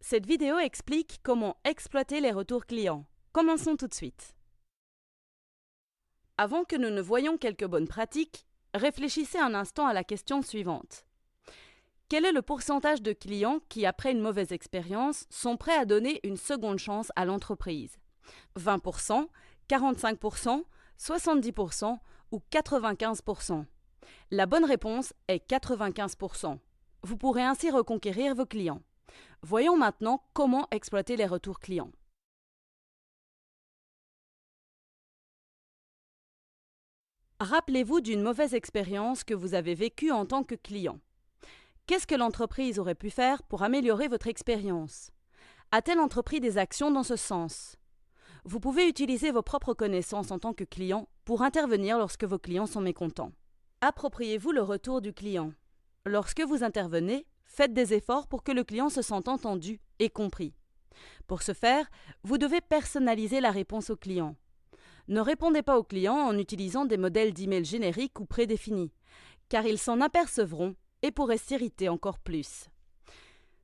Cette vidéo explique comment exploiter les retours clients. Commençons tout de suite. Avant que nous ne voyions quelques bonnes pratiques, réfléchissez un instant à la question suivante. Quel est le pourcentage de clients qui, après une mauvaise expérience, sont prêts à donner une seconde chance à l'entreprise? 20%, 45%, 70% ou 95%? La bonne réponse est 95%. Vous pourrez ainsi reconquérir vos clients. Voyons maintenant comment exploiter les retours clients. Rappelez-vous d'une mauvaise expérience que vous avez vécue en tant que client. Qu'est-ce que l'entreprise aurait pu faire pour améliorer votre expérience? A-t-elle entrepris des actions dans ce sens? Vous pouvez utiliser vos propres connaissances en tant que client pour intervenir lorsque vos clients sont mécontents. Appropriez-vous le retour du client. Lorsque vous intervenez, faites des efforts pour que le client se sente entendu et compris. Pour ce faire, vous devez personnaliser la réponse au client. Ne répondez pas aux clients en utilisant des modèles d'email génériques ou prédéfinis, car ils s'en apercevront et pourraient s'irriter encore plus.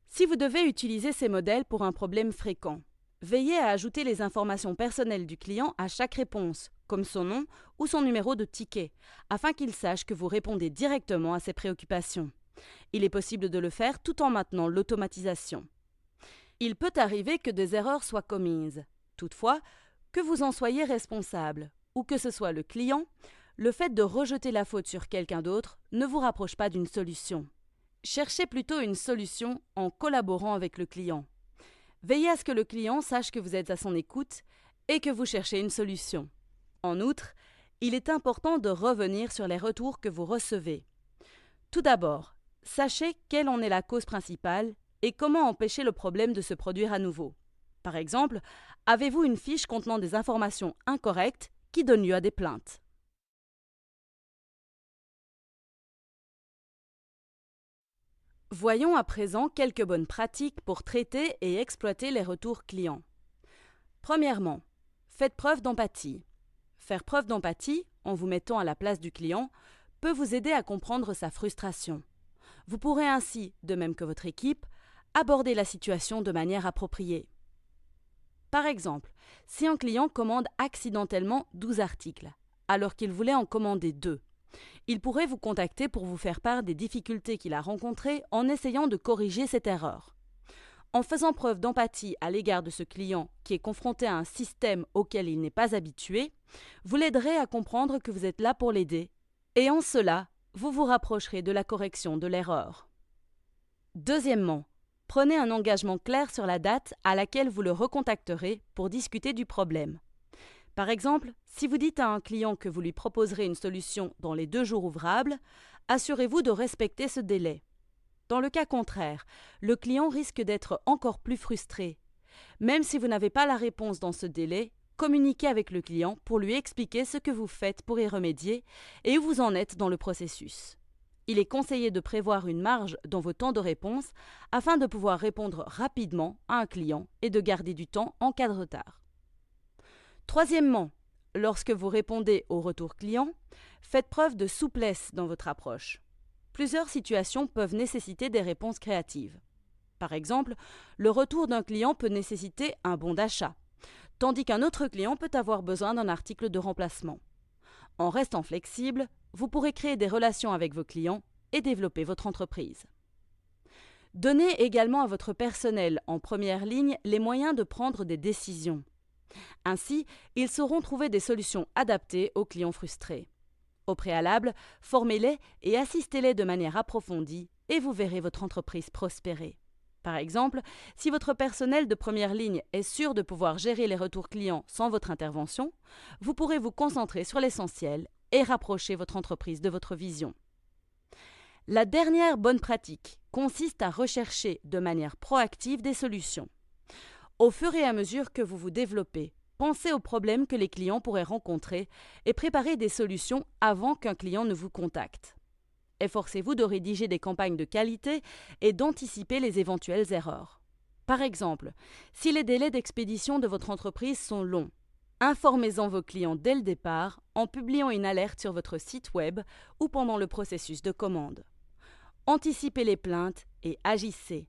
Si vous devez utiliser ces modèles pour un problème fréquent, veillez à ajouter les informations personnelles du client à chaque réponse, comme son nom ou son numéro de ticket, afin qu'il sache que vous répondez directement à ses préoccupations. Il est possible de le faire tout en maintenant l'automatisation. Il peut arriver que des erreurs soient commises. Toutefois, que vous en soyez responsable ou que ce soit le client, le fait de rejeter la faute sur quelqu'un d'autre ne vous rapproche pas d'une solution. Cherchez plutôt une solution en collaborant avec le client. Veillez à ce que le client sache que vous êtes à son écoute et que vous cherchez une solution. En outre, il est important de revenir sur les retours que vous recevez. Tout d'abord, sachez quelle en est la cause principale et comment empêcher le problème de se produire à nouveau. Par exemple, avez-vous une fiche contenant des informations incorrectes qui donnent lieu à des plaintes? Voyons à présent quelques bonnes pratiques pour traiter et exploiter les retours clients. Premièrement, faites preuve d'empathie. Faire preuve d'empathie, en vous mettant à la place du client, peut vous aider à comprendre sa frustration. Vous pourrez ainsi, de même que votre équipe, aborder la situation de manière appropriée. Par exemple, si un client commande accidentellement 12 articles, alors qu'il voulait en commander 2, il pourrait vous contacter pour vous faire part des difficultés qu'il a rencontrées en essayant de corriger cette erreur. En faisant preuve d'empathie à l'égard de ce client qui est confronté à un système auquel il n'est pas habitué, vous l'aiderez à comprendre que vous êtes là pour l'aider, et en cela, vous vous rapprocherez de la correction de l'erreur. Deuxièmement, prenez un engagement clair sur la date à laquelle vous le recontacterez pour discuter du problème. Par exemple, si vous dites à un client que vous lui proposerez une solution dans les 2 jours ouvrables, assurez-vous de respecter ce délai. Dans le cas contraire, le client risque d'être encore plus frustré. Même si vous n'avez pas la réponse dans ce délai, communiquez avec le client pour lui expliquer ce que vous faites pour y remédier et où vous en êtes dans le processus. Il est conseillé de prévoir une marge dans vos temps de réponse afin de pouvoir répondre rapidement à un client et de garder du temps en cas de retard. Troisièmement, lorsque vous répondez au retour client, faites preuve de souplesse dans votre approche. Plusieurs situations peuvent nécessiter des réponses créatives. Par exemple, le retour d'un client peut nécessiter un bon d'achat, tandis qu'un autre client peut avoir besoin d'un article de remplacement. En restant flexible, vous pourrez créer des relations avec vos clients et développer votre entreprise. Donnez également à votre personnel en première ligne les moyens de prendre des décisions. Ainsi, ils sauront trouver des solutions adaptées aux clients frustrés. Au préalable, formez-les et assistez-les de manière approfondie et vous verrez votre entreprise prospérer. Par exemple, si votre personnel de première ligne est sûr de pouvoir gérer les retours clients sans votre intervention, vous pourrez vous concentrer sur l'essentiel et rapprocher votre entreprise de votre vision. La dernière bonne pratique consiste à rechercher de manière proactive des solutions. Au fur et à mesure que vous vous développez, pensez aux problèmes que les clients pourraient rencontrer et préparez des solutions avant qu'un client ne vous contacte. Efforcez-vous de rédiger des campagnes de qualité et d'anticiper les éventuelles erreurs. Par exemple, si les délais d'expédition de votre entreprise sont longs, informez-en vos clients dès le départ en publiant une alerte sur votre site web ou pendant le processus de commande. Anticipez les plaintes et agissez.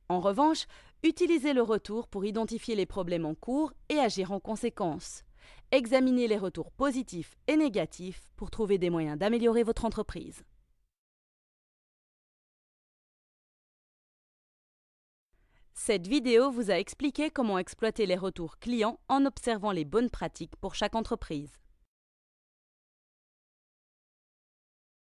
En revanche, Utilisez le retour pour identifier les problèmes en cours et agir en conséquence. Examinez les retours positifs et négatifs pour trouver des moyens d'améliorer votre entreprise. Cette vidéo vous a expliqué comment exploiter les retours clients en observant les bonnes pratiques pour chaque entreprise.